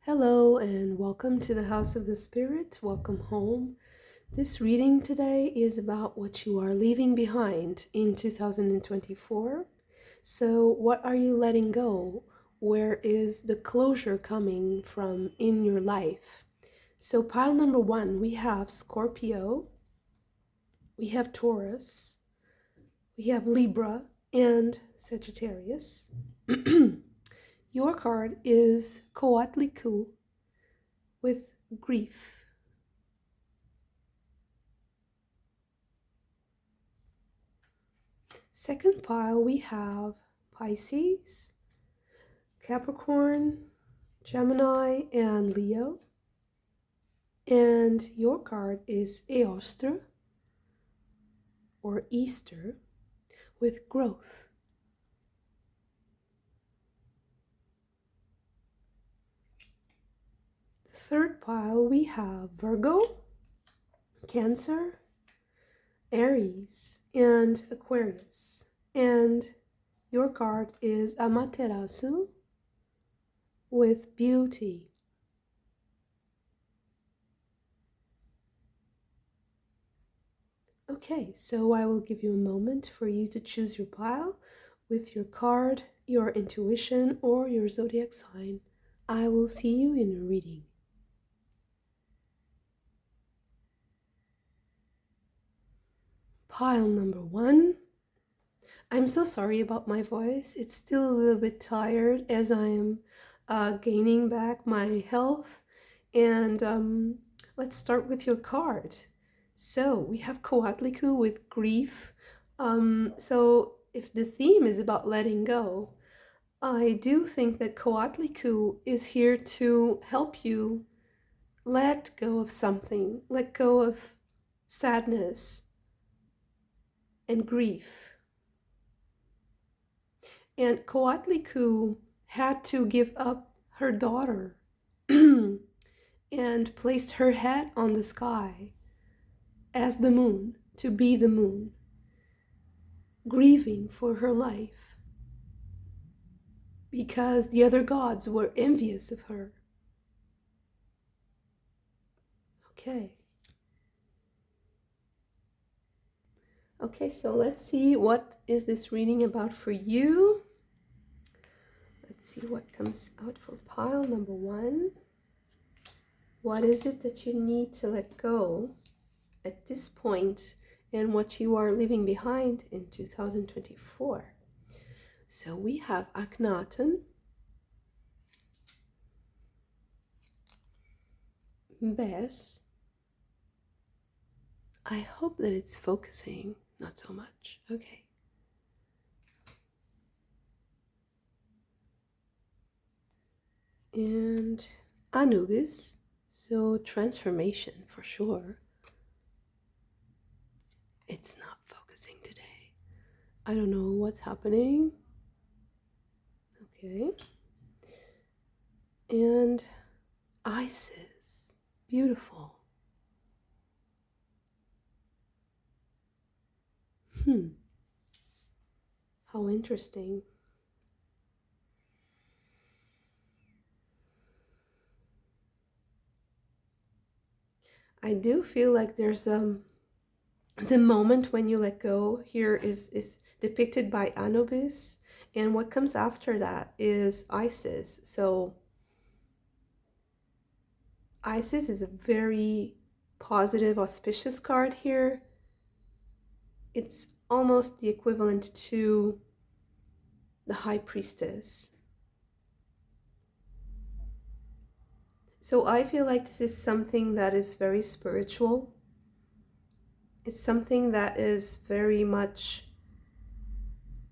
Hello and welcome to the House of the Spirit. Welcome home. This reading today is about what you are leaving behind in 2024. So, what are you letting go? Where is the closure coming from in your life? So, pile number one, we have Scorpio, we have Taurus, we have Libra, and Sagittarius. Your card is Coatlicue with grief. Second pile, we have Pisces, Capricorn, Gemini, and Leo. And your card is Astra, or Easter, with growth. The third pile, we have Virgo, Cancer, Aries, and Aquarius. And your card is Amaterasu, with beauty. Okay, so I will give you a moment for you to choose your pile with your card, your intuition, or your zodiac sign. I will see you in a reading. Pile number one. I'm so sorry about my voice. It's still a little bit tired as I am gaining back my health. And let's start with your card. So we have Coatlicue with grief. So if the theme is about letting go, I do think that Coatlicue is here to help you let go of something, let go of sadness and grief. And Coatlicue had to give up her daughter and placed her head on the sky as the moon, to be the moon, grieving for her life because the other gods were envious of her. Okay, so let's see what is this reading about for you. Let's see what comes out for pile number one. What is it that you need to let go at this point and what you are leaving behind in 2024? So we have Akhenaten, Bess. I hope that it's focusing, not so much. Okay. And Anubis, so transformation for sure. It's not focusing today. I don't know what's happening. Okay. And Isis, beautiful. How interesting. I do feel like there's the moment when you let go here is depicted by Anubis, and what comes after that is Isis. So Isis is a very positive, auspicious card here. It's almost the equivalent to the High Priestess. So I feel like this is something that is very spiritual. It's something that is very much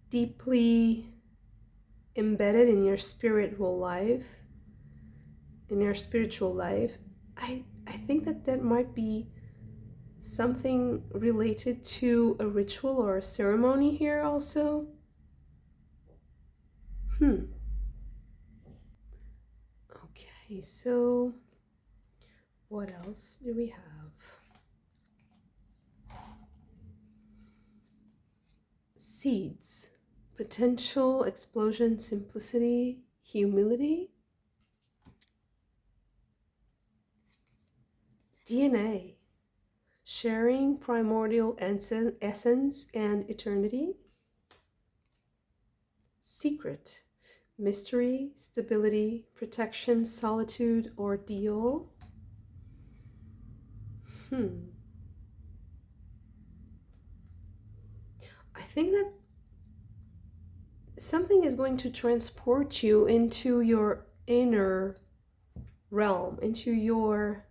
deeply embedded in your spiritual life. I think that might be something related to a ritual or a ceremony here also. Okay, so what else do we have? Seeds, potential, explosion, simplicity, humility. DNA, sharing primordial essence and eternity. Secret, mystery, stability, protection, solitude, ordeal. I think that something is going to transport you into your inner realm, into your,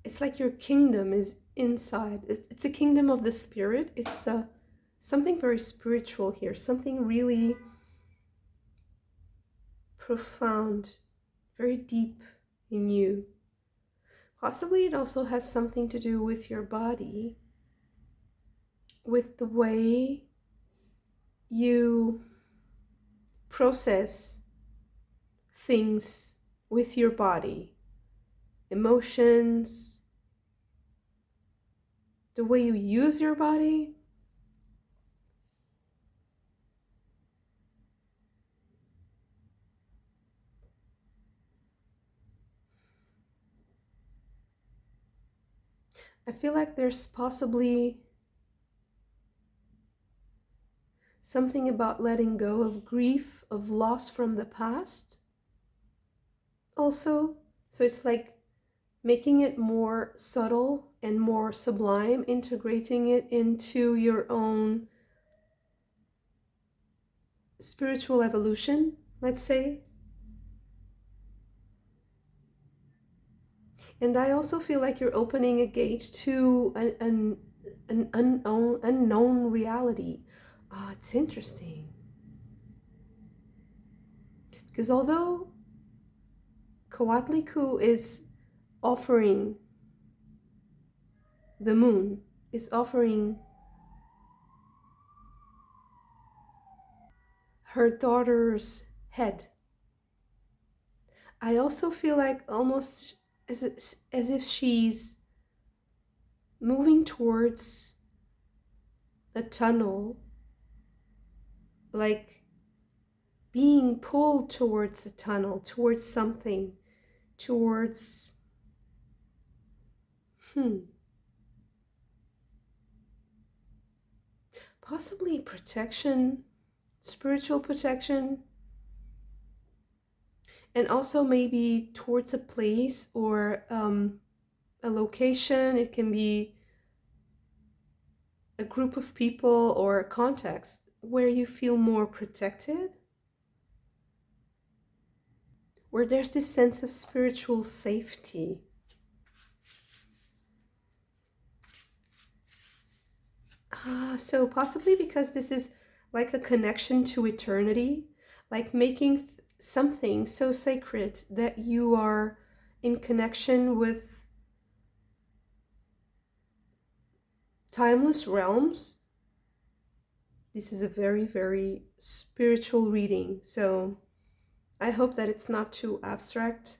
it's like your kingdom is inside. It's a kingdom of the spirit. It's something very spiritual here, something really profound, very deep in you. Possibly it also has something to do with your body, with the way you process things with your body, emotions, the way you use your body. I feel like there's possibly something about letting go of grief, of loss from the past also. So it's like making it more subtle and more sublime, integrating it into your own spiritual evolution, let's say. And I also feel like you're opening a gate to an unknown reality. It's interesting. Because although Coatlicue is offering the moon, is offering her daughter's head, I also feel like almost as if she's moving towards a tunnel, like being pulled towards a tunnel, towards something, towards possibly protection, spiritual protection, and also maybe towards a place or a location. It can be a group of people or a context where you feel more protected, where there's this sense of spiritual safety. So possibly because this is like a connection to eternity, like making something so sacred that you are in connection with timeless realms. This is a very, very spiritual reading, so I hope that it's not too abstract,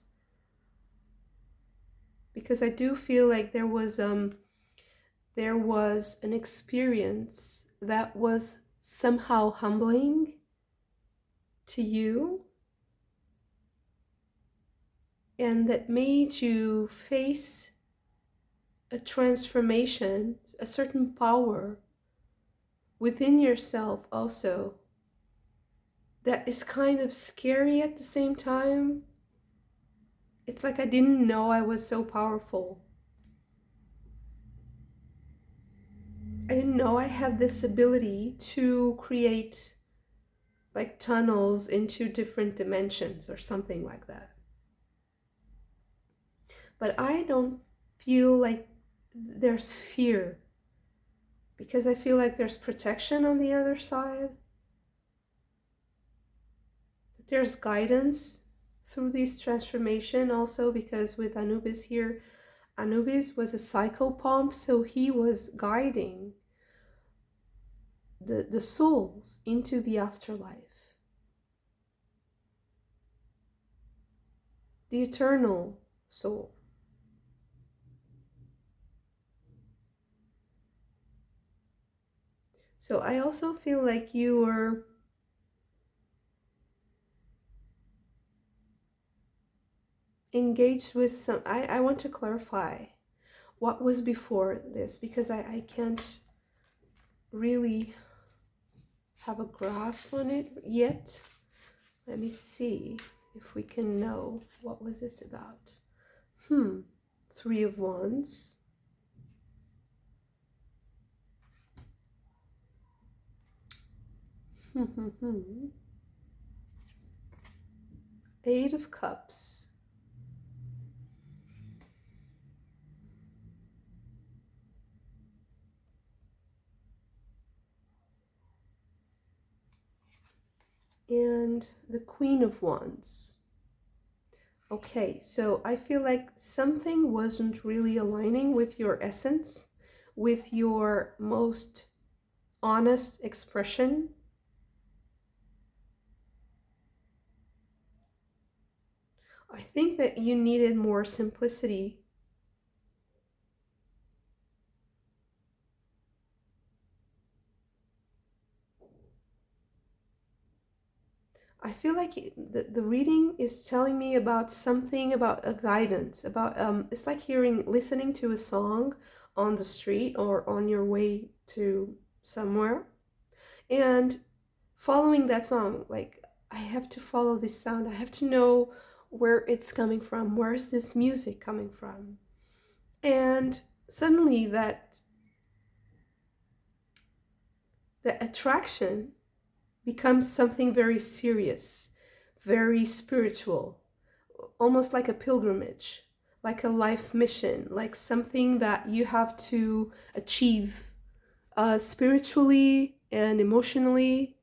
because I do feel like there was an experience that was somehow humbling to you and that made you face a transformation, a certain power within yourself also that is kind of scary at the same time. It's like I didn't know I was so powerful. I didn't know I had this ability to create like tunnels into different dimensions or something like that. But I don't feel like there's fear, because I feel like there's protection on the other side. There's guidance through this transformation also, because with Anubis here, Anubis was a psychopomp, so he was guiding the souls into the afterlife, the eternal soul. So I also feel like you are engaged with some, I want to clarify what was before this, because I can't really have a grasp on it yet. Let me see if we can know what was this about. Three of Wands. Eight of Cups. And the Queen of Wands. Okay, so I feel like something wasn't really aligning with your essence, with your most honest expression. I think that you needed more simplicity. I feel like the reading is telling me about something, about a guidance, about it's like listening to a song on the street or on your way to somewhere, and following that song. Like, I have to follow this sound. I have to know where it's coming from. Where is this music coming from? And suddenly the attraction becomes something very serious, very spiritual, almost like a pilgrimage, like a life mission, like something that you have to achieve spiritually and emotionally,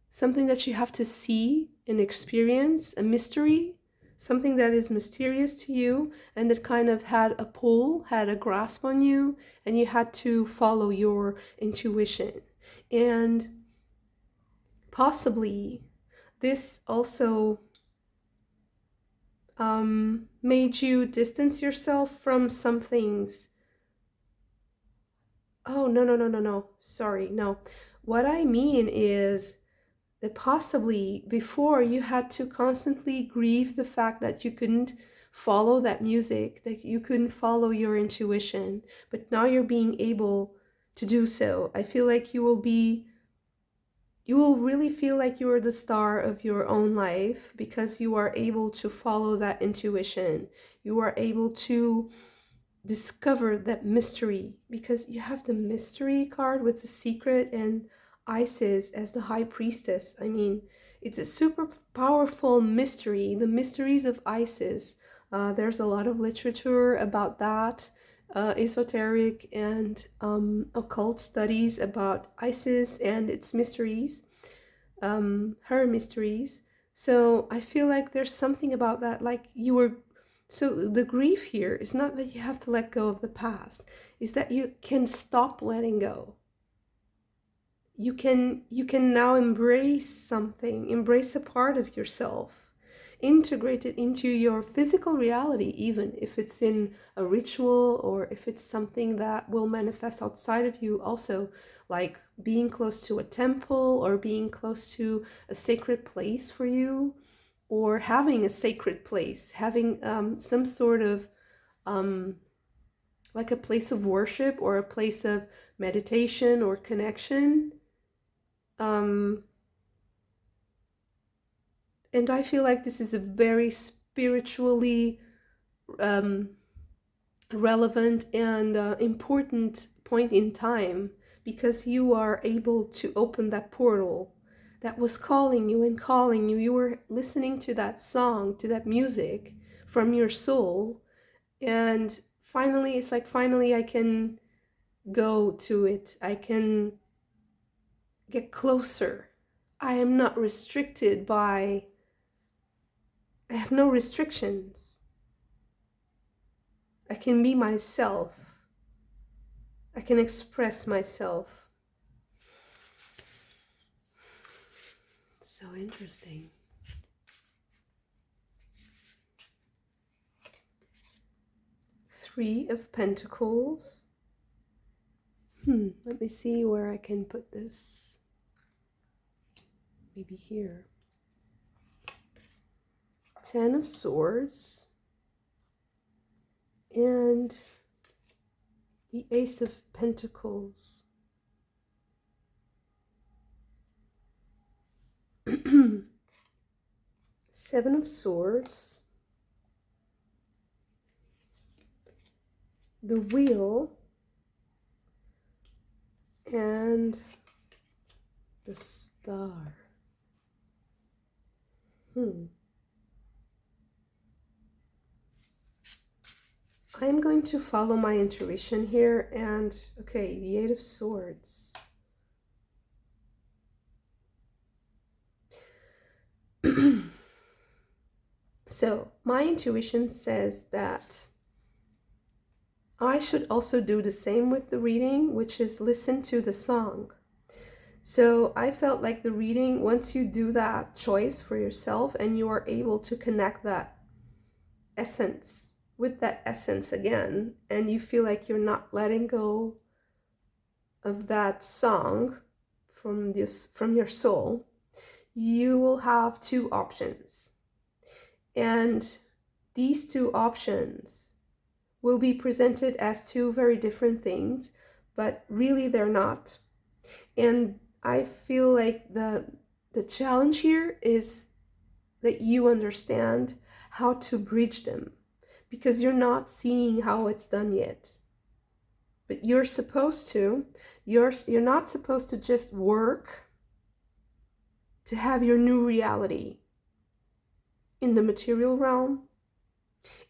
something that you have to see and experience, a mystery, something that is mysterious to you and that kind of had a pull, had a grasp on you, and you had to follow your intuition. And possibly this also made you distance yourself from some things. Oh, no, no, no, no, no. Sorry, no. What I mean is that possibly before you had to constantly grieve the fact that you couldn't follow that music, that you couldn't follow your intuition, but now you're being able to do so. I feel like you will really feel like you are the star of your own life because you are able to follow that intuition. You are able to discover that mystery, because you have the mystery card with the secret and Isis as the high priestess. I mean, it's a super powerful mystery, the mysteries of Isis. There's a lot of literature about that, esoteric and occult studies about Isis and its mysteries, her mysteries. So I feel like there's something about that, like you were. So the grief here is not that you have to let go of the past, is that you can stop letting go. You can now embrace something, embrace a part of yourself, integrate it into your physical reality, even if it's in a ritual or if it's something that will manifest outside of you also, like being close to a temple or being close to a sacred place for you, or having a sacred place, having some sort of like a place of worship or a place of meditation or connection. And I feel like this is a very spiritually relevant and important point in time, because you are able to open that portal that was calling you and calling you. You were listening to that song, to that music from your soul, and finally it's like, finally I can go to it. I can get closer. I am not restricted by, I have no restrictions. I can be myself. I can express myself. So interesting. Three of Pentacles. Let me see where I can put this. Maybe here. Ten of Swords. and the Ace of Pentacles. Seven of Swords, the Wheel, and the Star. I'm going to follow my intuition here, and okay, the Eight of Swords. So my intuition says that I should also do the same with the reading, which is listen to the song. So I felt like the reading, once you do that choice for yourself and you are able to connect that essence with that essence again, and you feel like you're not letting go of that song from your soul, you will have two options. And these two options will be presented as two very different things, but really they're not. And I feel like the challenge here is that you understand how to bridge them, because you're not seeing how it's done yet. But you're supposed to. You're not supposed to just work to have your new reality in the material realm.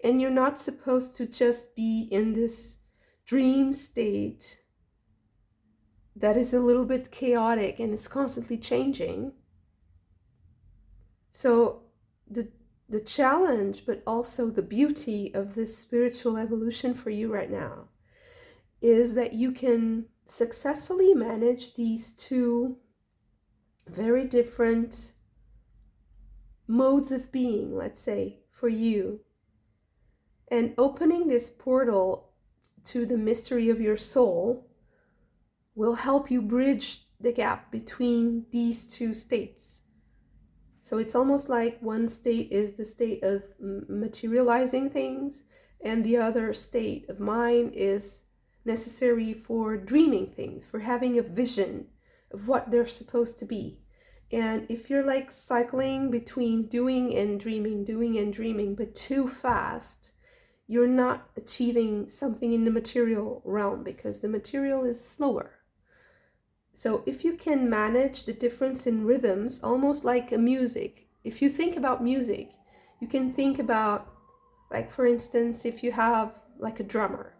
And you're not supposed to just be in this dream state that is a little bit chaotic and is constantly changing. So the challenge, but also the beauty of this spiritual evolution for you right now, is that you can successfully manage these two very different modes of being, let's say, for you. And opening this portal to the mystery of your soul will help you bridge the gap between these two states. So it's almost like one state is the state of materializing things, and the other state of mind is necessary for dreaming things, for having a vision of what they're supposed to be. And if you're like cycling between doing and dreaming, but too fast, you're not achieving something in the material realm, because the material is slower. So if you can manage the difference in rhythms, almost like a music, if you think about music, you can think about, like, for instance, if you have like a drummer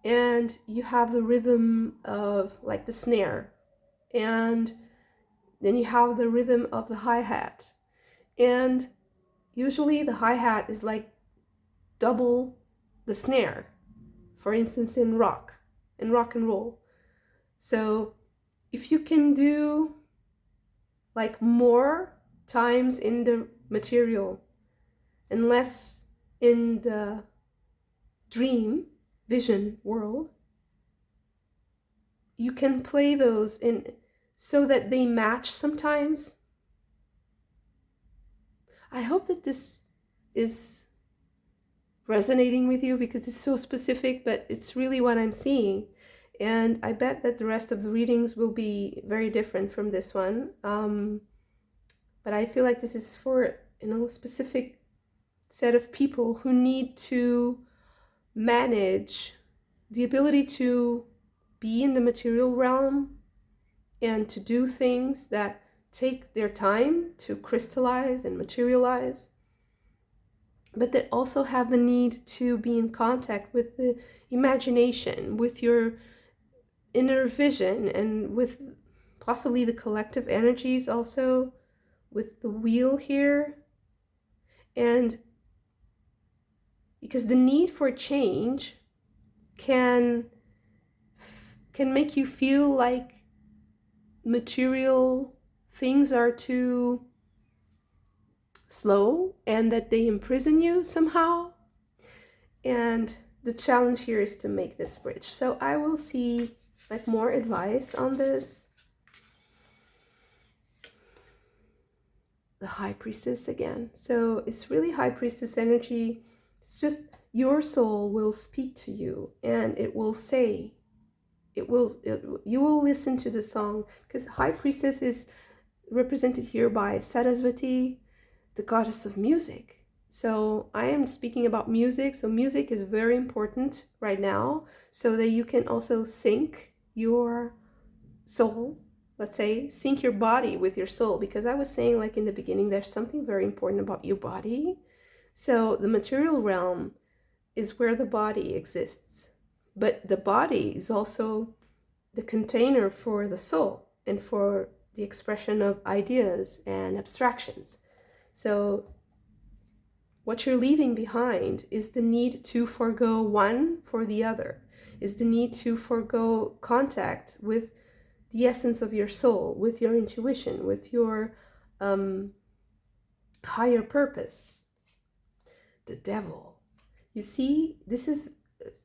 and you have the rhythm of like the snare, and then you have the rhythm of the hi-hat, and usually the hi-hat is like double the snare, for instance, in rock and roll. So if you can do like more times in the material and less in the dream vision world, you can play those in so that they match sometimes. I hope that this is resonating with you, because it's so specific, but it's really what I'm seeing. And I bet that the rest of the readings will be very different from this one. But I feel like this is for, a specific set of people who need to manage the ability to be in the material realm and to do things that take their time to crystallize and materialize, but that also have the need to be in contact with the imagination, with your inner vision, and with possibly the collective energies also, with the wheel here. And because the need for change can make you feel like material things are too slow and that they imprison you somehow. And the challenge here is to make this bridge. So I will see like more advice on this. The High Priestess again. So it's really High Priestess energy. It's just your soul will speak to you, and it will say, you will listen to the song, because High Priestess is represented here by Saraswati, the goddess of music. So I am speaking about music. So music is very important right now, so that you can also sync your soul, let's say, sync your body with your soul. Because I was saying, like in the beginning, there's something very important about your body. So the material realm is where the body exists, but the body is also the container for the soul and for the expression of ideas and abstractions. So what you're leaving behind is the need to forego one for the other, is the need to forego contact with the essence of your soul, with your intuition, with your higher purpose. The devil. You see, this is,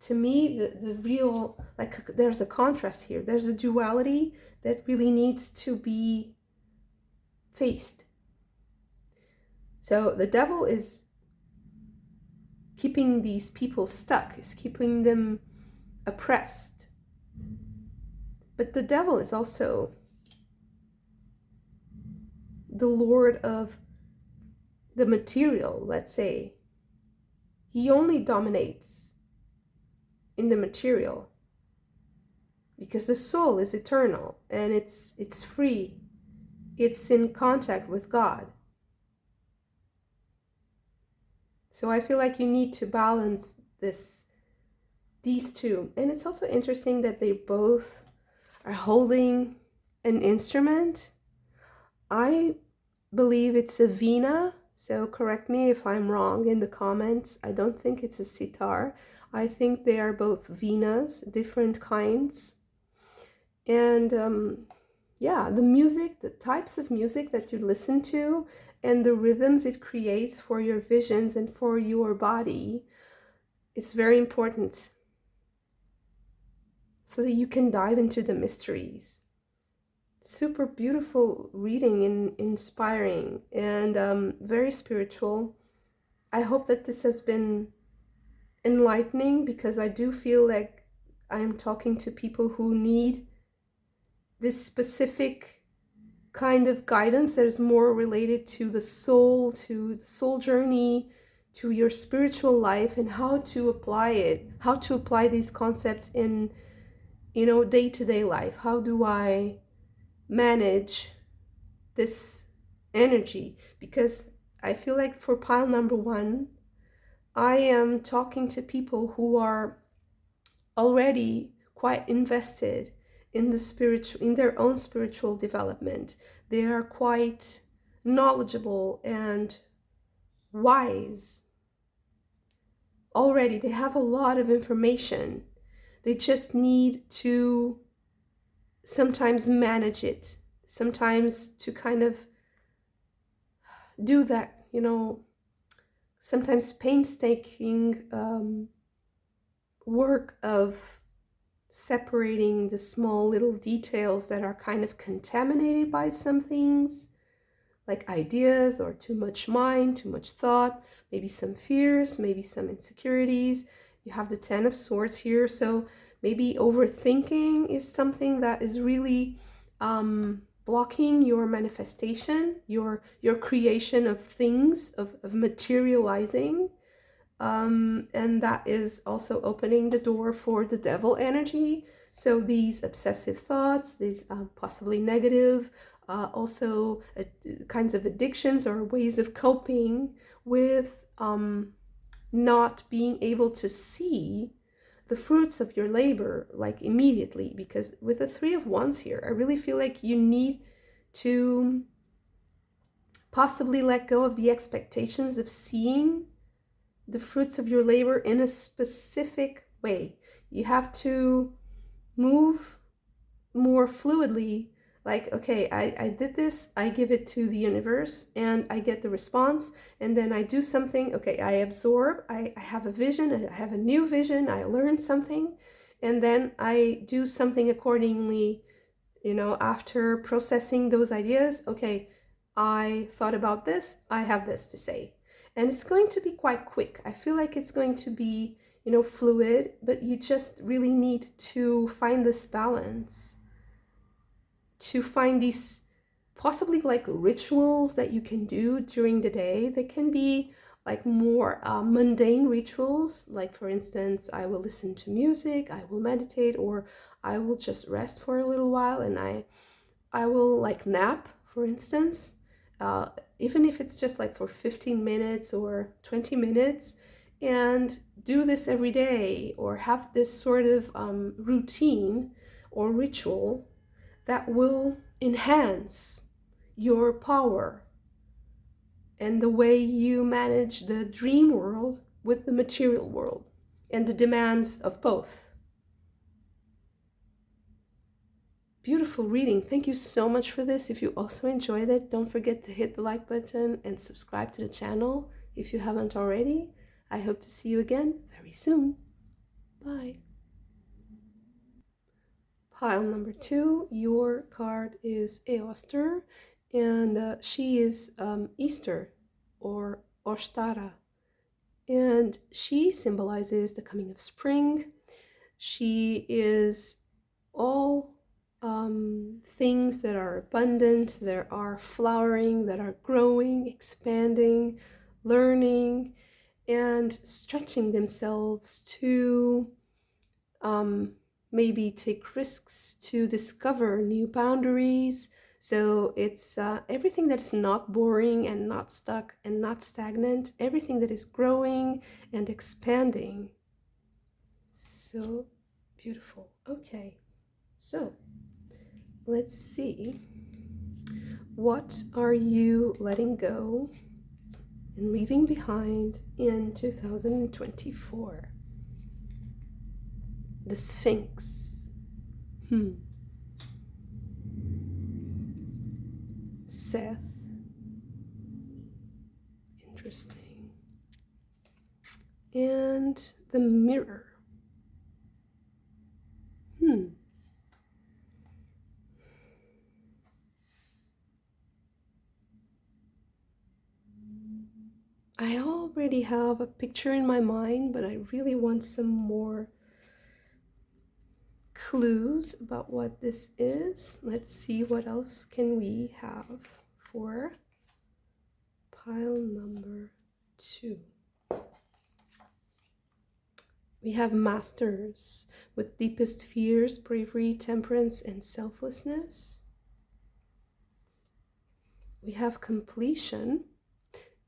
to me, the real, like, there's a contrast here. There's a duality that really needs to be faced. So the devil is keeping these people stuck, is keeping them oppressed. But the devil is also the lord of the material, let's say. He only dominates in the material because the soul is eternal and it's free. It's in contact with God. So I feel like you need to balance these two. And it's also interesting that they both are holding an instrument. I believe it's a veena, so correct me if I'm wrong in the comments. I don't think it's a sitar. I think they are both veenas, different kinds. And yeah, the music, the types of music that you listen to and the rhythms it creates for your visions and for your body is very important, so that you can dive into the mysteries. Super beautiful reading and inspiring and very spiritual. I hope that this has been enlightening, because I do feel like I'm talking to people who need this specific kind of guidance that is more related to the soul journey, to your spiritual life, and how to apply it, how to apply these concepts in, day-to-day life. How do I manage this energy? Because I feel like for pile number 1, I am talking to people who are already quite invested in their own spiritual development. They are quite knowledgeable and wise already. They have a lot of information. They just need to sometimes manage it, sometimes to kind of do that, sometimes painstaking work of separating the small little details that are kind of contaminated by some things, like ideas or too much mind, too much thought, maybe some fears, maybe some insecurities. You have the 10 of Swords here, so maybe overthinking is something that is really blocking your manifestation, your creation of things, of materializing. And that is also opening the door for the devil energy. So these obsessive thoughts, these possibly negative, also kinds of addictions or ways of coping with not being able to see the fruits of your labor, like immediately. Because with the 3 of Wands here, I really feel like you need to possibly let go of the expectations of seeing the fruits of your labor in a specific way. You have to move more fluidly, like, okay, I did this, I give it to the universe and I get the response, and then I do something, okay, I absorb, I have a vision, I have a new vision, I learned something, and then I do something accordingly, after processing those ideas. Okay, I thought about this, I have this to say. And it's going to be quite quick. I feel like it's going to be, fluid, but you just really need to find this balance, to find these possibly like rituals that you can do during the day. They can be like more mundane rituals, like for instance, I will listen to music, I will meditate, or I will just rest for a little while, and I will like nap, for instance, even if it's just like for 15 minutes or 20 minutes, and do this every day, or have this sort of routine or ritual that will enhance your power and the way you manage the dream world with the material world and the demands of both. Beautiful reading. Thank you so much for this. If you also enjoyed it, don't forget to hit the like button and subscribe to the channel if you haven't already. I hope to see you again very soon. Bye. Pile number 2, your card is Astra, and she is Easter or Ostara, and she symbolizes the coming of spring. She is all things that are abundant, that are flowering, that are growing, expanding, learning, and stretching themselves to maybe take risks, to discover new boundaries. So it's everything that is not boring and not stuck and not stagnant, everything that is growing and expanding. So beautiful. Okay, so let's see. What are you letting go and leaving behind in 2024? The Sphinx. Seth. Interesting. And the Mirror. I already have a picture in my mind, but I really want some more clues about what this is. Let's see what else can we have for pile number 2. We have Masters with deepest fears, bravery, temperance, and selflessness. We have Completion,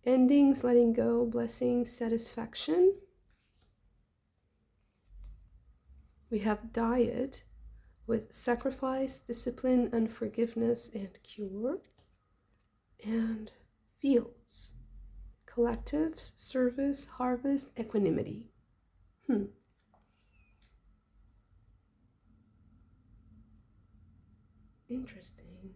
endings, letting go, blessings, satisfaction. We have Diet with sacrifice, discipline, unforgiveness, and cure. And Fields, collectives, service, harvest, equanimity. Interesting.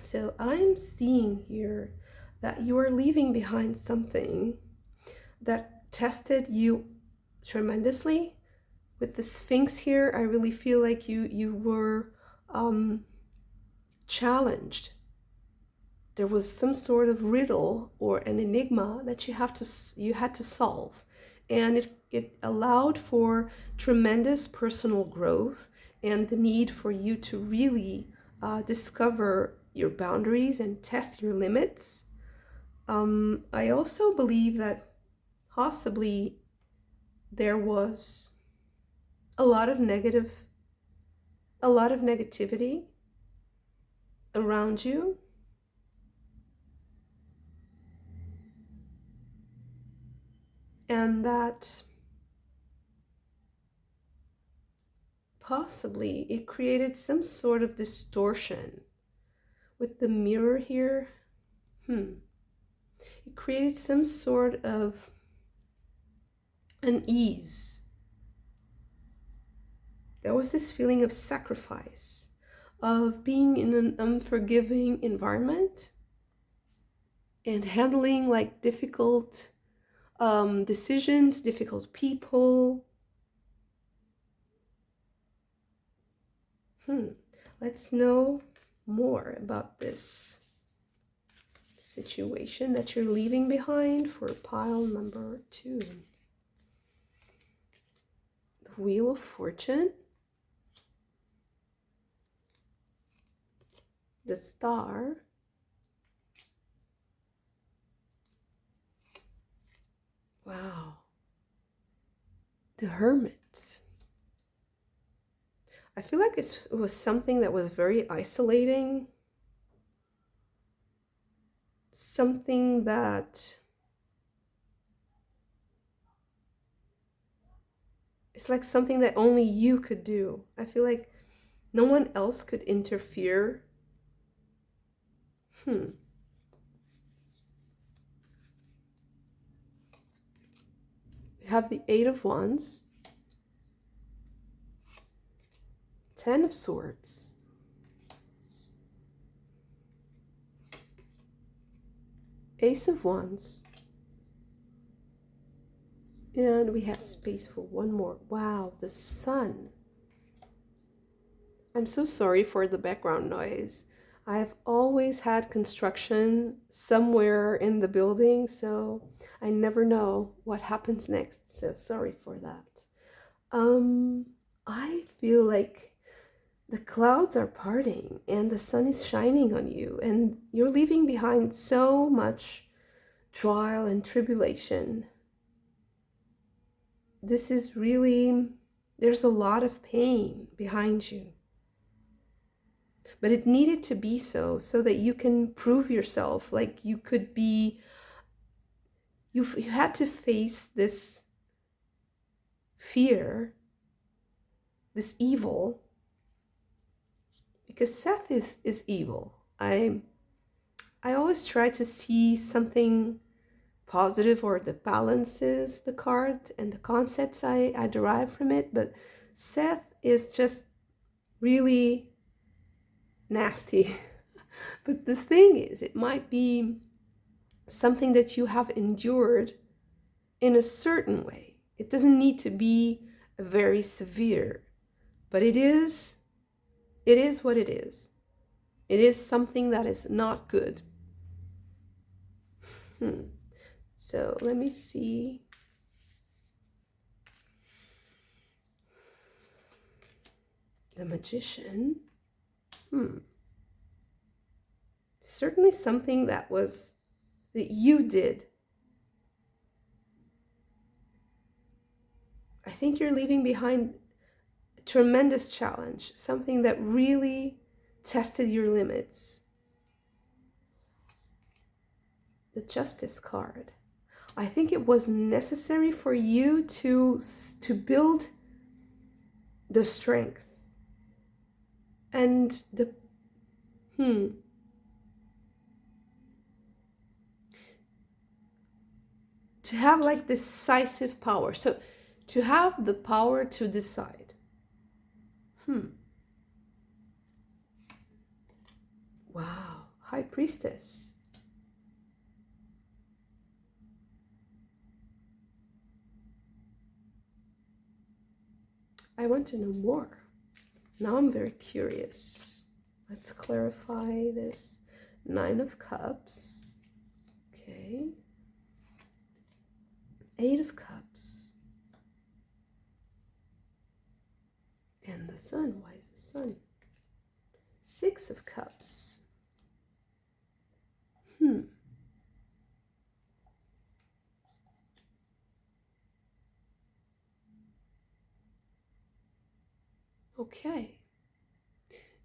So I'm seeing here that you are leaving behind something that tested you tremendously. With the Sphinx here, I really feel like you were challenged. There was some sort of riddle or an enigma that you had to solve, and it allowed for tremendous personal growth and the need for you to really discover your boundaries and test your limits. I also believe that possibly there was a lot of negativity around you. And that possibly it created some sort of distortion. With the Mirror here, it created some sort of unease. There was this feeling of sacrifice, of being in an unforgiving environment and handling like difficult decisions, difficult people. let's know more about this situation that you're leaving behind for pile number 2. The Wheel of Fortune, the Star, wow, the Hermit. I feel like it was something that was very isolating, something that it's like something that only you could do. I feel like no one else could interfere. We have the 8 of Wands, 10 of Swords, Ace of Wands, and we have space for one more. Wow, the Sun. I'm so sorry for the background noise. I've always had construction somewhere in the building, so I never know what happens next, so sorry for that. I feel like the clouds are parting and the sun is shining on you, and you're leaving behind so much trial and tribulation. This is really, there's a lot of pain behind you. But it needed to be so that you can prove yourself. Like you could be, you had to face this fear, this evil, because Seth is evil. I always try to see something positive or that balances the card and the concepts I derive from it, but Seth is just really nasty. But the thing is, it might be something that you have endured in a certain way. It doesn't need to be very severe, but it is what it is. It is something that is not good. So let me see. The Magician. Certainly something that you did. I think you're leaving behind a tremendous challenge, something that really tested your limits. The Justice card. I think it was necessary for you to build the strength and the to have like decisive power. So to have the power to decide. Wow, High Priestess. I want to know more. Now I'm very curious. Let's clarify this. 9 of Cups. Okay. 8 of Cups. And the Sun. Why is the Sun? 6 of Cups. Okay.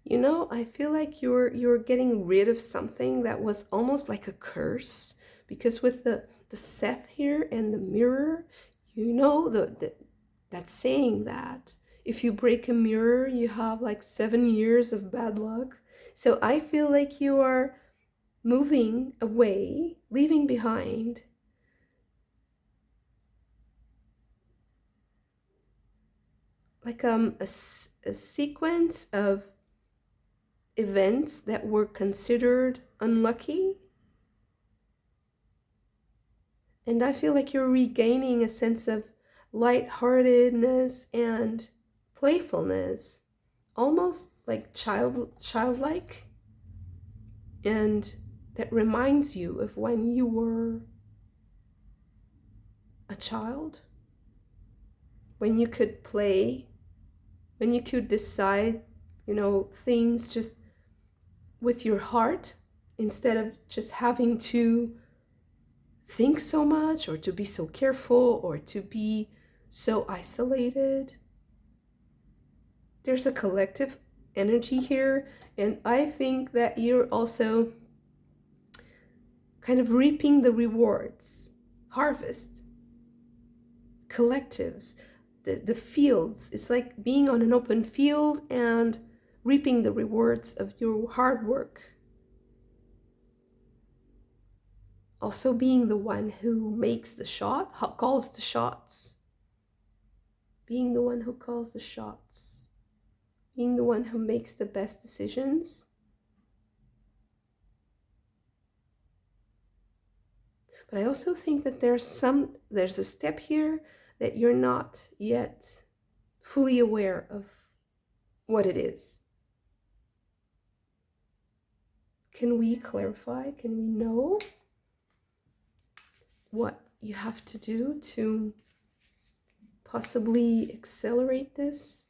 You know, I feel like you're getting rid of something that was almost like a curse, because with the Seth here and the mirror, you know, that saying that if you break a mirror, you have like 7 years of bad luck. So I feel like you are moving away, leaving behind like a sequence of events that were considered unlucky. And I feel like you're regaining a sense of lightheartedness and playfulness, almost like childlike, and that reminds you of when you were a child, when you could play, when you could decide, things just with your heart instead of just having to think so much or to be so careful or to be so isolated. There's a collective energy here, and I think that you're also kind of reaping the rewards, harvest, collectives, the fields. It's like being on an open field and reaping the rewards of your hard work. Also being the one who makes the shot, calls the shots. Being the one who calls the shots. Being the one who makes the best decisions. But I also think that there's a step here that you're not yet fully aware of what it is. Can we clarify? Can we know what you have to do to possibly accelerate this?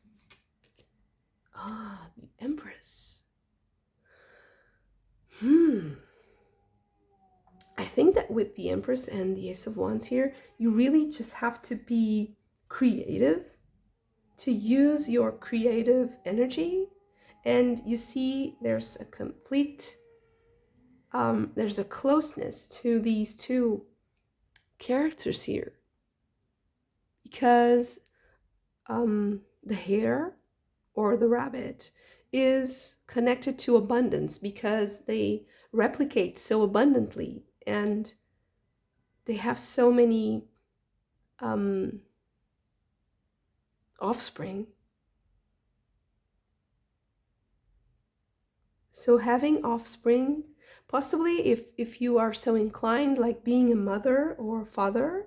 The Empress. I think that with the Empress and the Ace of Wands here, you really just have to be creative, to use your creative energy. And you see there's a complete, there's a closeness to these two characters here. Because the hare or the rabbit is connected to abundance because they replicate so abundantly and they have so many offspring. So having offspring, possibly if you are so inclined, like being a mother or father,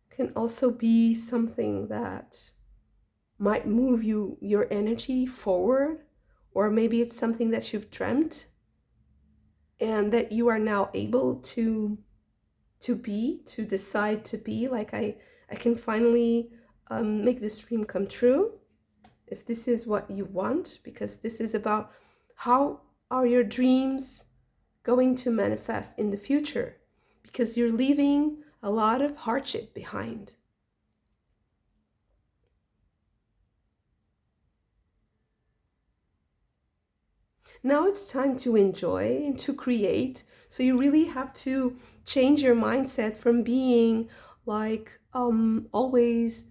can also be something that might move your energy forward, or maybe it's something that you've dreamt and that you are now able to decide to be like, I can finally make this dream come true, if this is what you want, because this is about how are your dreams going to manifest in the future, because you're leaving a lot of hardship behind. Now it's time to enjoy and to create. So you really have to change your mindset from being like always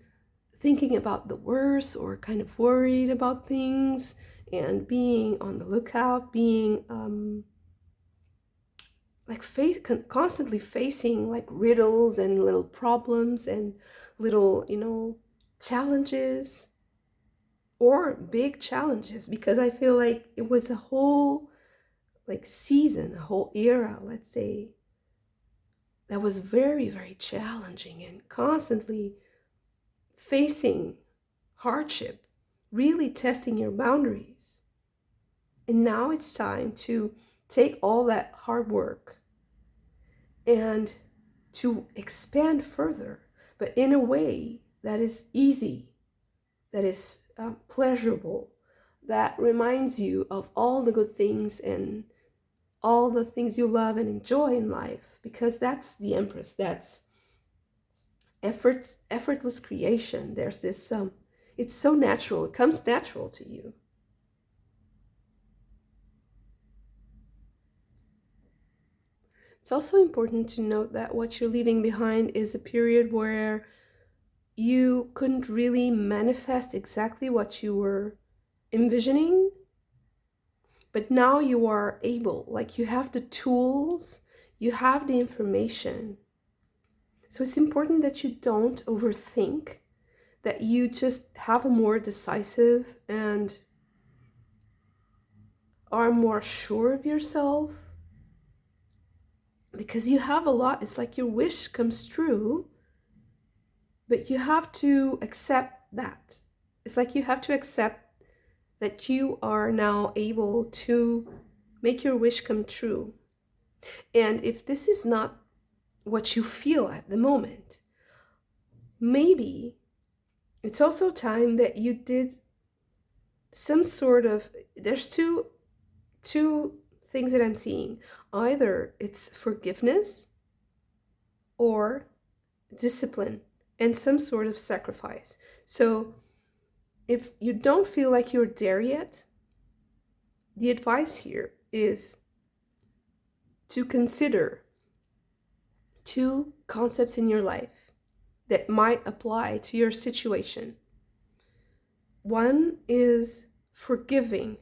thinking about the worst or kind of worried about things and being on the lookout, being like constantly facing like riddles and little problems and little, challenges or big challenges, because I feel like it was a whole like season, a whole era, let's say, that was very, very challenging and constantly facing hardship, really testing your boundaries. And now it's time to take all that hard work and to expand further, but in a way that is easy, that is pleasurable, that reminds you of all the good things and all the things you love and enjoy in life, because that's the Empress. That's effortless creation. There's this, it's so natural. It comes natural to you. It's also important to note that what you're leaving behind is a period where you couldn't really manifest exactly what you were envisioning, but now you are able, like you have the tools, you have the information. So it's important that you don't overthink, that you just have a more decisive and are more sure of yourself, because you have a lot. It's like your wish comes true, but you have to accept that. It's like you have to accept that you are now able to make your wish come true. And if this is not what you feel at the moment, maybe it's also time that you did some sort of, there's two things that I'm seeing. Either it's forgiveness or discipline and some sort of sacrifice. So if you don't feel like you're there yet, the advice here is to consider two concepts in your life that might apply to your situation. One is forgiving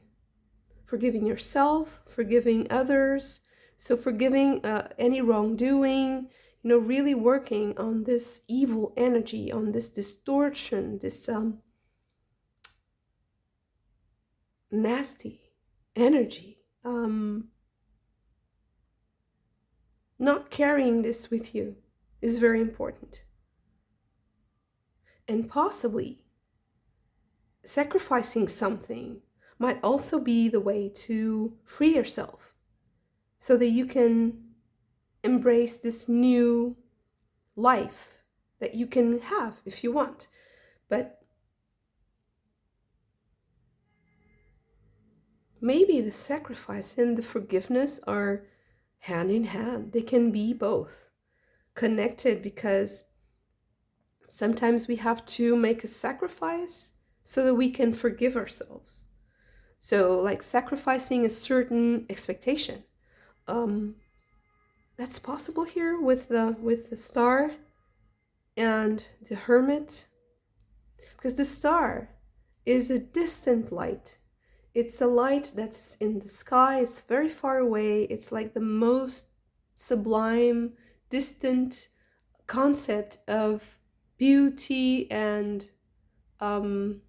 yourself, forgiving others, so forgiving any wrongdoing, really working on this evil energy, on this distortion, this nasty energy. Not carrying this with you is very important. And possibly sacrificing something might also be the way to free yourself so that you can embrace this new life that you can have if you want. But maybe the sacrifice and the forgiveness are hand in hand. They can be both connected, because sometimes we have to make a sacrifice so that we can forgive ourselves. So like sacrificing a certain expectation. That's possible here with the star and the hermit, because the star is a distant light. It's a light that's in the sky. It's very far away. It's like the most sublime, distant concept of beauty and of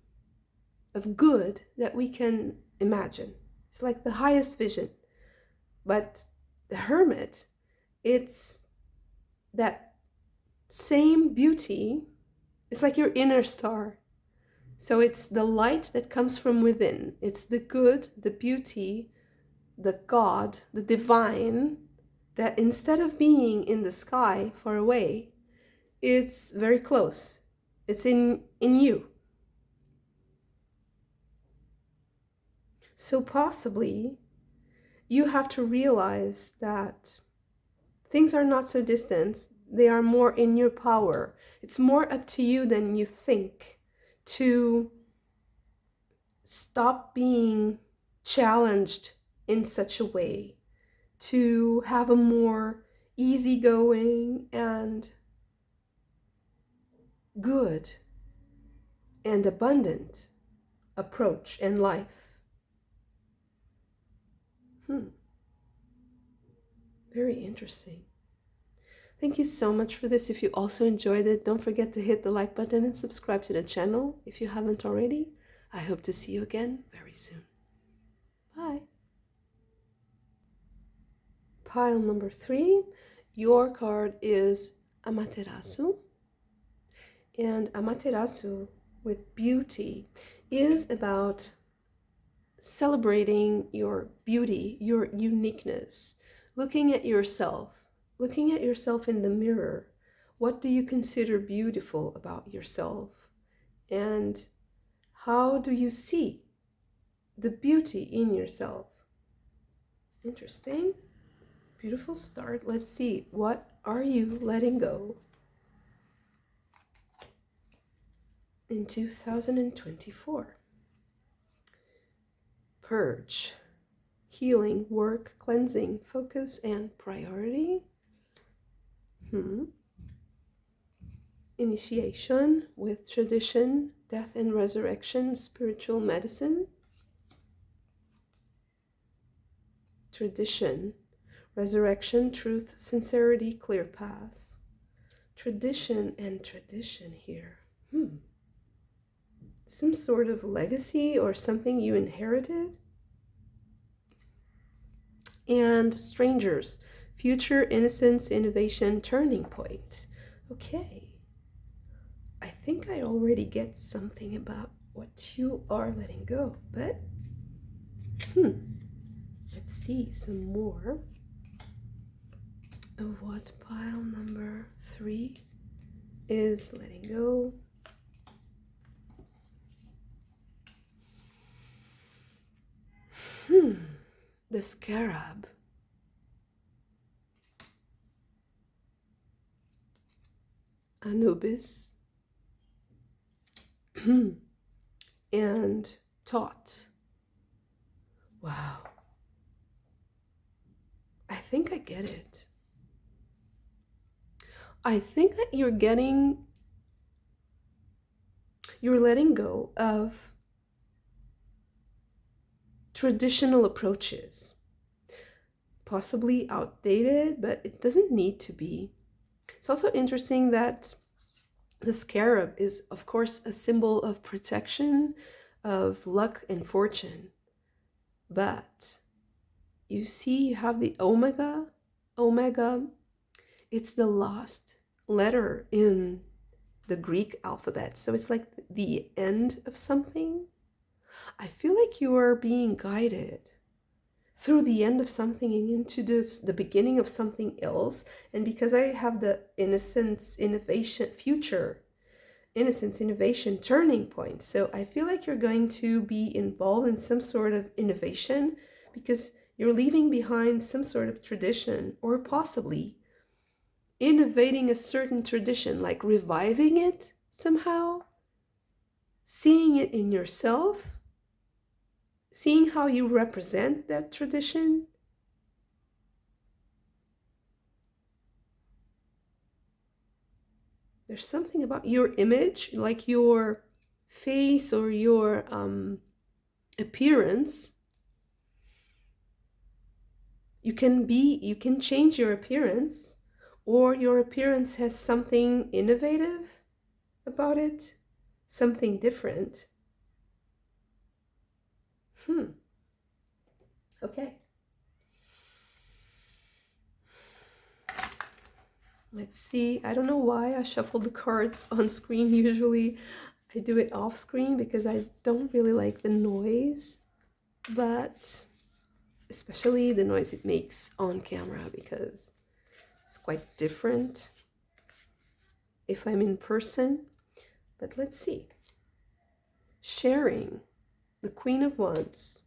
good that we can imagine. It's like the highest vision. But the hermit, it's that same beauty. It's like your inner star. So it's the light that comes from within. It's the good, the beauty, the God, the divine, that instead of being in the sky far away, it's very close. It's in you. So possibly you have to realize that things are not so distant. They are more in your power. It's more up to you than you think to stop being challenged in such a way, to have a more easygoing and good and abundant approach in life. Very interesting. Thank you so much for this. If you also enjoyed it, don't forget to hit the like button and subscribe to the channel if you haven't already. I hope to see you again very soon. Bye. Pile number 3. Your card is Amaterasu. And Amaterasu, with beauty, is about celebrating your beauty, your uniqueness, looking at yourself in the mirror. What do you consider beautiful about yourself? And how do you see the beauty in yourself? Interesting. Beautiful start. Let's see. What are you letting go in 2024? Purge, healing, work, cleansing, focus, and priority. Initiation with tradition, death and resurrection, spiritual medicine. Tradition, resurrection, truth, sincerity, clear path. Tradition and tradition here. Some sort of legacy or something you inherited. And strangers, future, innocence, innovation, turning point. Okay. I think I already get something about what you are letting go. But let's see some more of what pile number 3 is letting go. The scarab. Anubis. And Tot. Wow. I think I get it. I think that you're letting go of traditional approaches. Possibly outdated, but it doesn't need to be. It's also interesting that the scarab is, of course, a symbol of protection, of luck and fortune. But you see, you have the omega. Omega, it's the last letter in the Greek alphabet. So it's like the end of something. I feel like you are being guided through the end of something and into the beginning of something else. And because I have the innocence, innovation, future, innocence, innovation, turning point. So I feel like you're going to be involved in some sort of innovation because you're leaving behind some sort of tradition, or possibly innovating a certain tradition, like reviving it somehow, seeing it in yourself, seeing how you represent that tradition. There's something about your image, like your face or your appearance. You can change your appearance, or your appearance has something innovative about it, something different. Okay. Let's see. I don't know why I shuffle the cards on screen. Usually I do it off screen because I don't really like the noise, but especially the noise it makes on camera, because it's quite different if I'm in person. But let's see. Sharing, the Queen of Wands.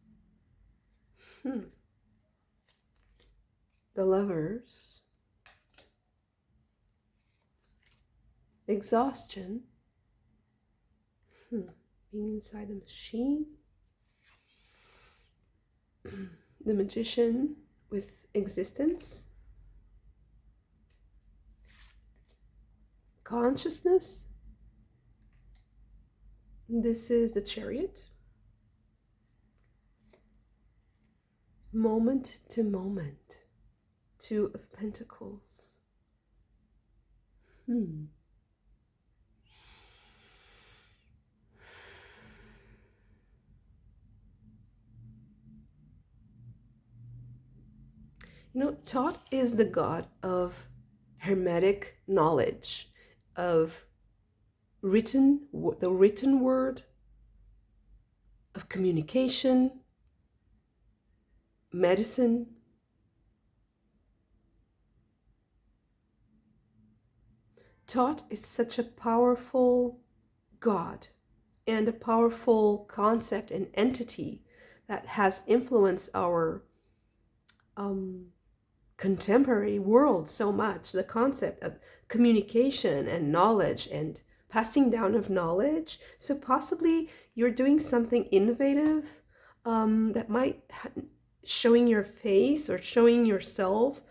The Lovers. Exhaustion. Being inside a machine. The Magician with existence. Consciousness. This is the Chariot. Moment to moment. 2 of Pentacles. You know, Tot is the god of hermetic knowledge, of the written word, of communication, medicine. Tot is such a powerful god and a powerful concept and entity that has influenced our contemporary world so much. The concept of communication and knowledge and passing down of knowledge. So possibly you're doing something innovative that might showing your face or showing yourself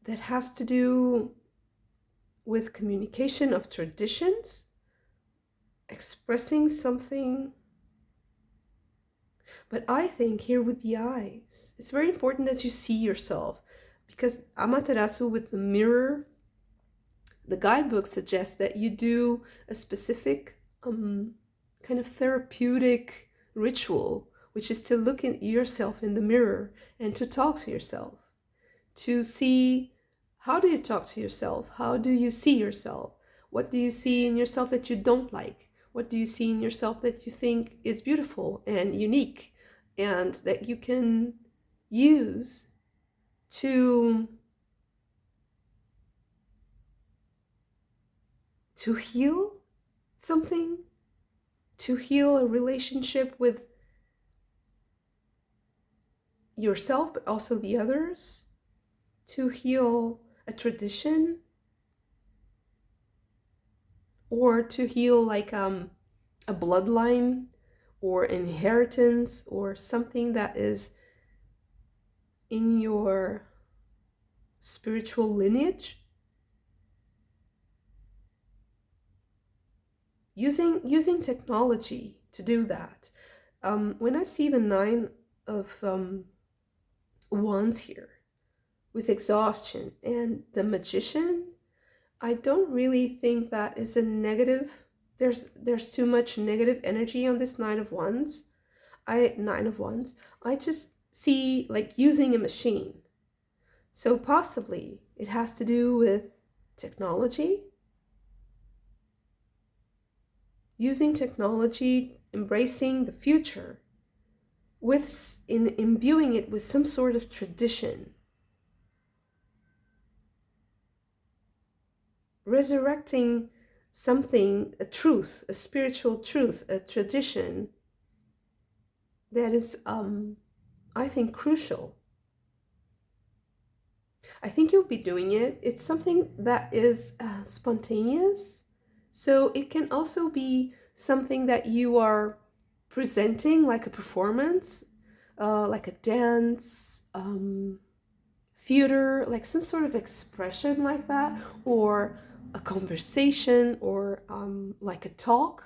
that has to do with communication of traditions, expressing something. But I think here with the eyes, it's very important that you see yourself, because Amaterasu with the mirror, the guidebook suggests that you do a specific kind of therapeutic ritual, which is to look at yourself in the mirror and to talk to yourself, to see How do you talk to yourself? How do you see yourself? What do you see in yourself that you don't like? What do you see in yourself that you think is beautiful and unique and that you can use to heal something, to heal a relationship with yourself, but also the others, to heal a tradition, or to heal like a bloodline or inheritance or something that is in your spiritual lineage. Using technology to do that. When I see the 9 of Wands here with exhaustion and the Magician, I don't really think that is a negative. There's too much negative energy on this Nine of Wands. I just see like using a machine. So possibly it has to do with technology. Using technology, embracing the future, imbuing it with some sort of tradition. Resurrecting something, a truth, a spiritual truth, a tradition that is, I think, crucial. I think you'll be doing it. It's something that is spontaneous. So it can also be something that you are presenting, like a performance, like a dance, theater, like some sort of expression like that, or a conversation, or like a talk.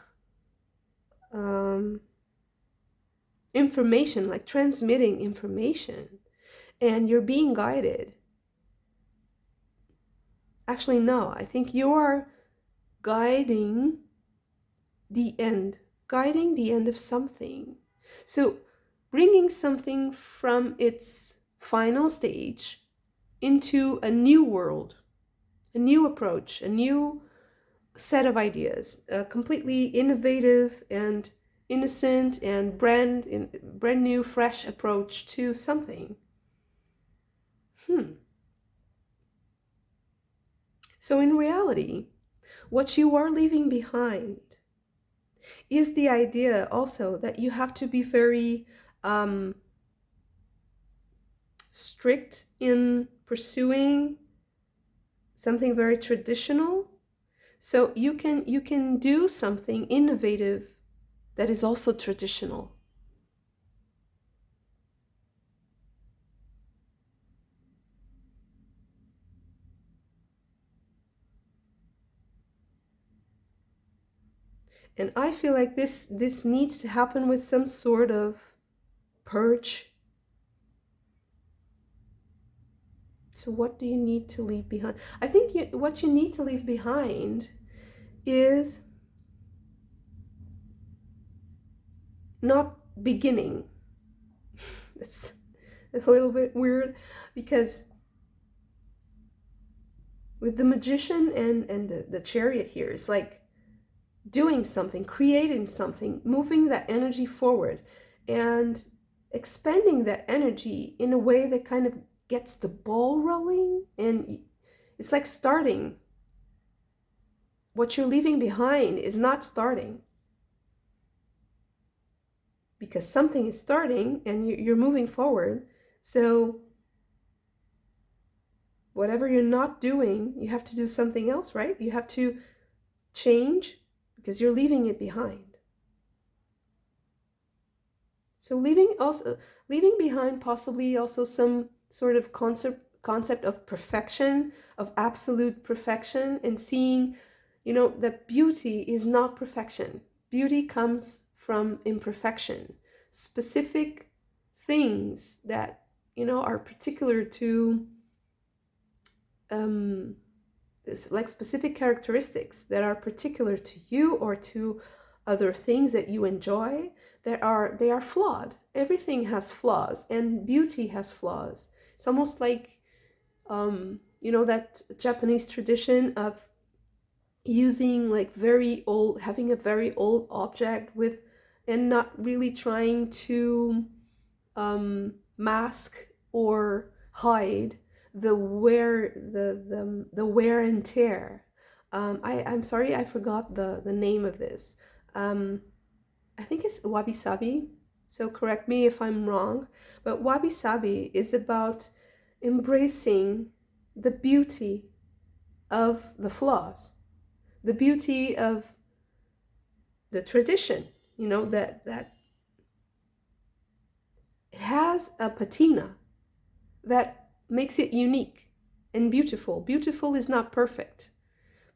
Information, like transmitting information, and you're being guided. Actually, no, I think you are guiding the end of something. So bringing something from its final stage into a new world, a new approach, a new set of ideas, a completely innovative and innocent and brand new, fresh approach to something. So in reality, what you are leaving behind is the idea also that you have to be very strict in pursuing something very traditional. So you can do something innovative that is also traditional. And I feel like this needs to happen with some sort of purge. So what do you need to leave behind? I think what you need to leave behind is not beginning. It's a little bit weird, because with the Magician and the Chariot here, it's like doing something, creating something, moving that energy forward, and expending that energy in a way that kind of gets the ball rolling. And it's like starting. What you're leaving behind is not starting, because something is starting and you're moving forward. So whatever you're not doing, you have to do something else, right? You have to change, because you're leaving it behind. So leaving behind possibly also some sort of concept of perfection, of absolute perfection, and seeing, that beauty is not perfection. Beauty comes from imperfection. Specific things that, are particular to, like specific characteristics that are particular to you or to other things that you enjoy, they are flawed. Everything has flaws, and beauty has flaws. It's almost like you know, that Japanese tradition of using like very old, having a very old object with, and not really trying to mask or hide the wear and tear. I'm sorry, I forgot the name of this. I think it's wabi sabi, so correct me if I'm wrong, but wabi sabi is about embracing the beauty of the flaws, the beauty of the tradition, you know, that it has a patina that makes it unique and beautiful. Beautiful is not perfect.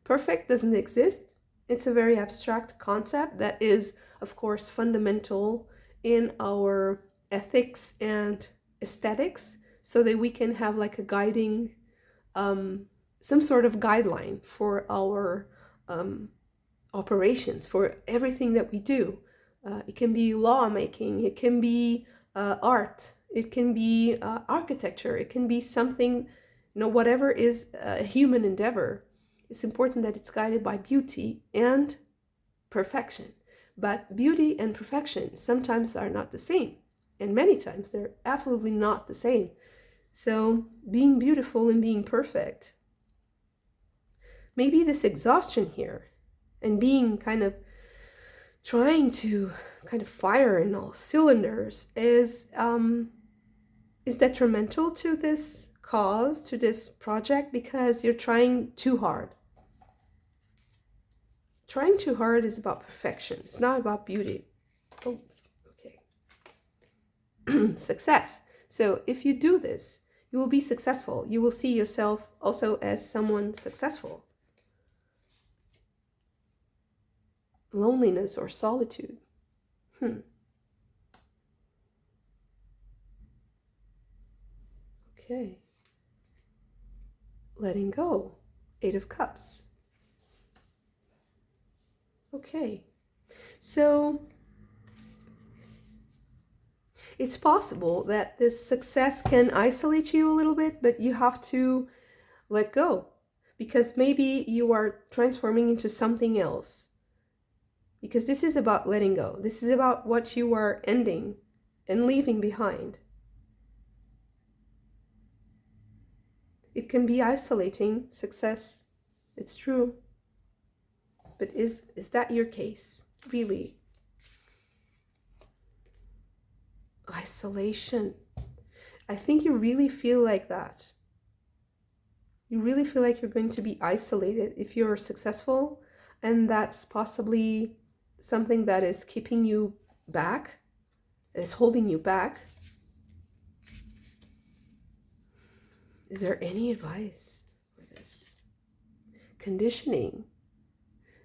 Perfect doesn't exist. It's a very abstract concept that is, of course, fundamental in our ethics and aesthetics, so that we can have like a guiding, some sort of guideline for our operations, for everything that we do. It can be lawmaking, it can be art, it can be architecture, it can be something, you know, whatever is a human endeavor. It's important that it's guided by beauty and perfection. But beauty and perfection sometimes are not the same, and many times they're absolutely not the same. So being beautiful and being perfect, maybe this exhaustion here and being kind of trying to kind of fire in all cylinders is detrimental to this cause, to this project, because you're trying too hard. Trying too hard is about perfection. It's not about beauty. Oh, okay. Success. So if you do this, you will be successful. You will see yourself also as someone successful. Loneliness or solitude. Okay. Letting go. 8 of Cups. Okay. So it's possible that this success can isolate you a little bit, but you have to let go, because maybe you are transforming into something else. Because this is about letting go. This is about what you are ending and leaving behind. It can be isolating, success. It's true. But is that your case? Really? Isolation. I think you really feel like that. You really feel like you're going to be isolated if you're successful, and that's possibly something that is keeping you back, that is holding you back. Is there any advice for this? Conditioning.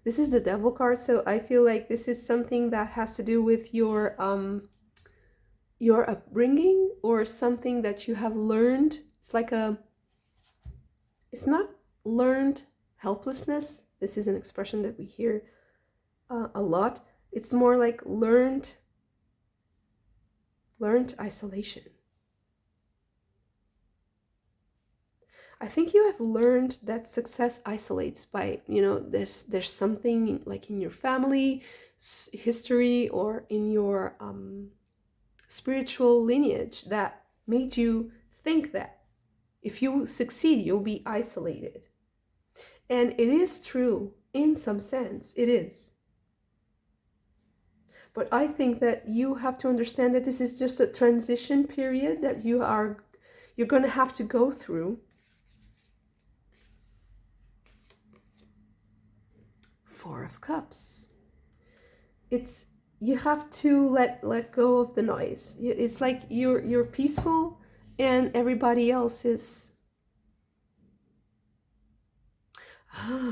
This is the Devil card, so I feel like this is something that has to do with your upbringing, or something that you have learned. It's not learned helplessness. This is an expression that we hear a lot. It's more like learned isolation. I think you have learned that success isolates by, you know, there's something like in your family history or in your spiritual lineage that made you think that if you succeed, you'll be isolated. And it is true in some sense, it is. But I think that you have to understand that this is just a transition period that you're going to have to go through. 4 of Cups. You have to let go of the noise. It's like you're peaceful and everybody else is.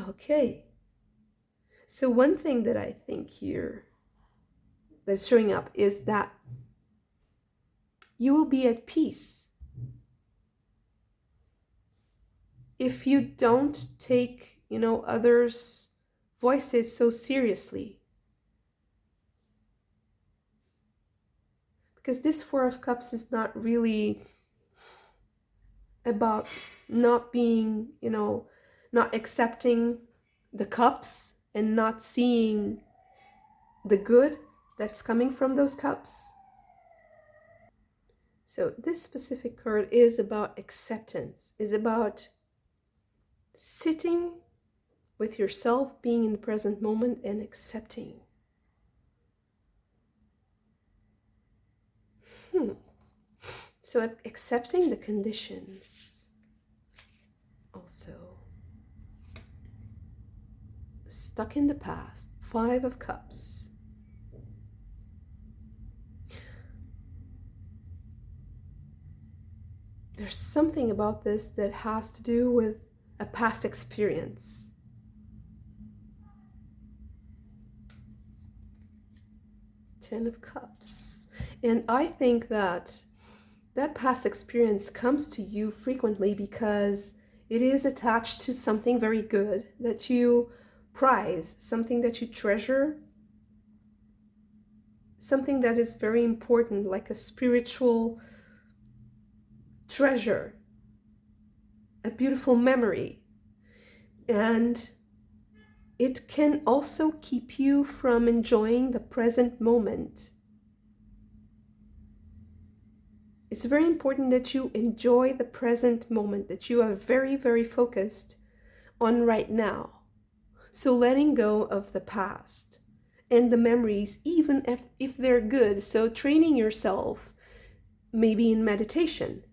Okay. So one thing that I think here that's showing up is that you will be at peace if you don't take, you know, others' voices so seriously. Because this 4 of Cups is not really about not being, not accepting the cups and not seeing the good that's coming from those cups. So this specific card is about acceptance, is about sitting with yourself, being in the present moment and accepting. So accepting the conditions. Also, stuck in the past. 5 of Cups. There's something about this that has to do with a past experience. Ten of Cups. And I think that past experience comes to you frequently because it is attached to something very good that you prize, something that you treasure, something that is very important, like a spiritual treasure, a beautiful memory. And it can also keep you from enjoying the present moment. It's very important that you enjoy the present moment, that you are very, very focused on right now. So letting go of the past and the memories, even if they're good. So training yourself, maybe in meditation,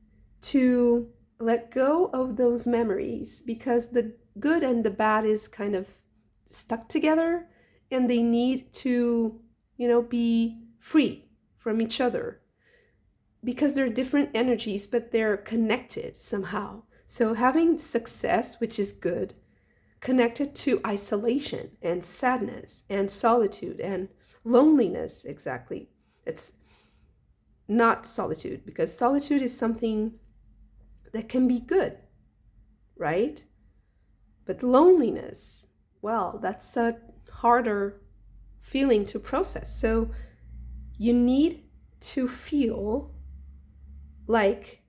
to let go of those memories, because the good and the bad is kind of stuck together and they need to, be free from each other. Because they're different energies, but they're connected somehow. So having success, which is good, connected to isolation and sadness and solitude and loneliness, exactly. It's not solitude, because solitude is something that can be good, right? But loneliness, well, that's a harder feeling to process. So you need to feel like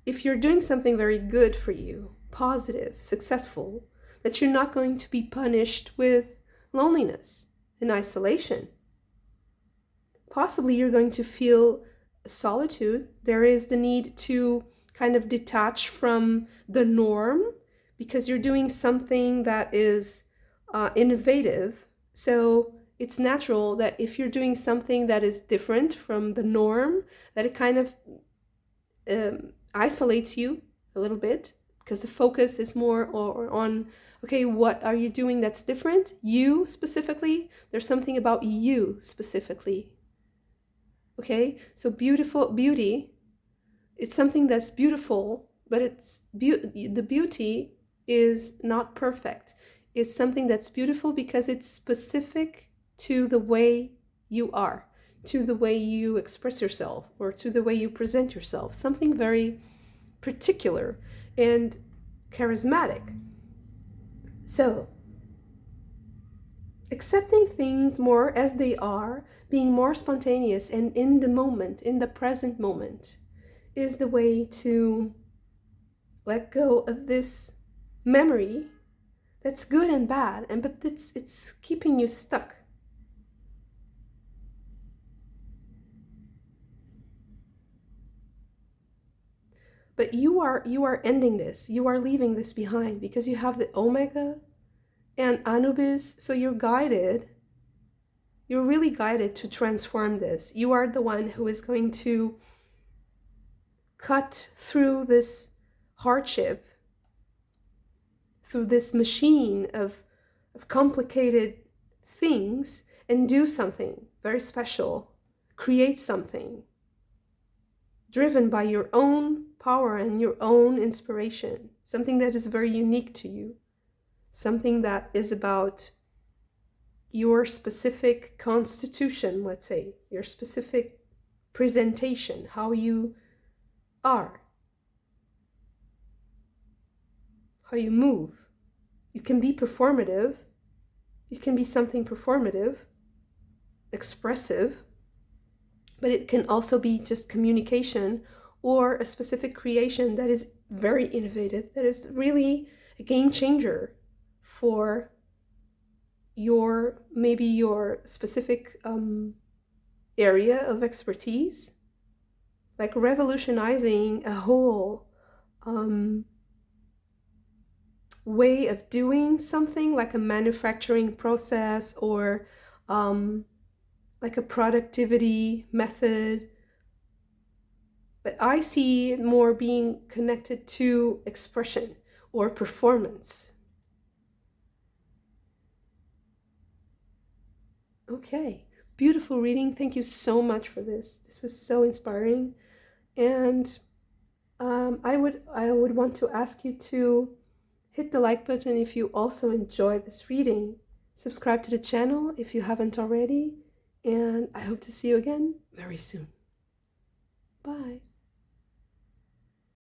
if you're doing something very good for you, positive, successful, that you're not going to be punished with loneliness and isolation. Possibly you're going to feel solitude. There is the need to kind of detach from the norm because you're doing something that is innovative. So it's natural that if you're doing something that is different from the norm, that it kind of isolates you a little bit, because the focus is more on, okay, what are you doing that's different? You specifically, there's something about you specifically. Okay, so beauty, it's something that's beautiful, but the beauty is not perfect. It's something that's beautiful because it's specific to the way you are, to the way you express yourself, or to the way you present yourself. Something very particular and charismatic. So, accepting things more as they are, being more spontaneous and in the moment, in the present moment, is the way to let go of this memory that's good and bad, but it's keeping you stuck. But you are ending this. You are leaving this behind because you have the Omega and Anubis. So you're guided. You're really guided to transform this. You are the one who is going to cut through this hardship, through this machine of complicated things, and do something very special. Create something driven by your own power and your own inspiration, something that is very unique to you, something that is about your specific constitution, let's say, your specific presentation, how you are, how you move. It can be performative, it can be something performative, expressive, but it can also be just communication or a specific creation that is very innovative, that is really a game changer for maybe your specific area of expertise, like revolutionizing a whole way of doing something, like a manufacturing process, or like a productivity method. But I see it more being connected to expression or performance. Okay, beautiful reading. Thank you so much for this. This was so inspiring. And I would want to ask you to hit the like button if you also enjoyed this reading. Subscribe to the channel if you haven't already. And I hope to see you again very soon. Bye.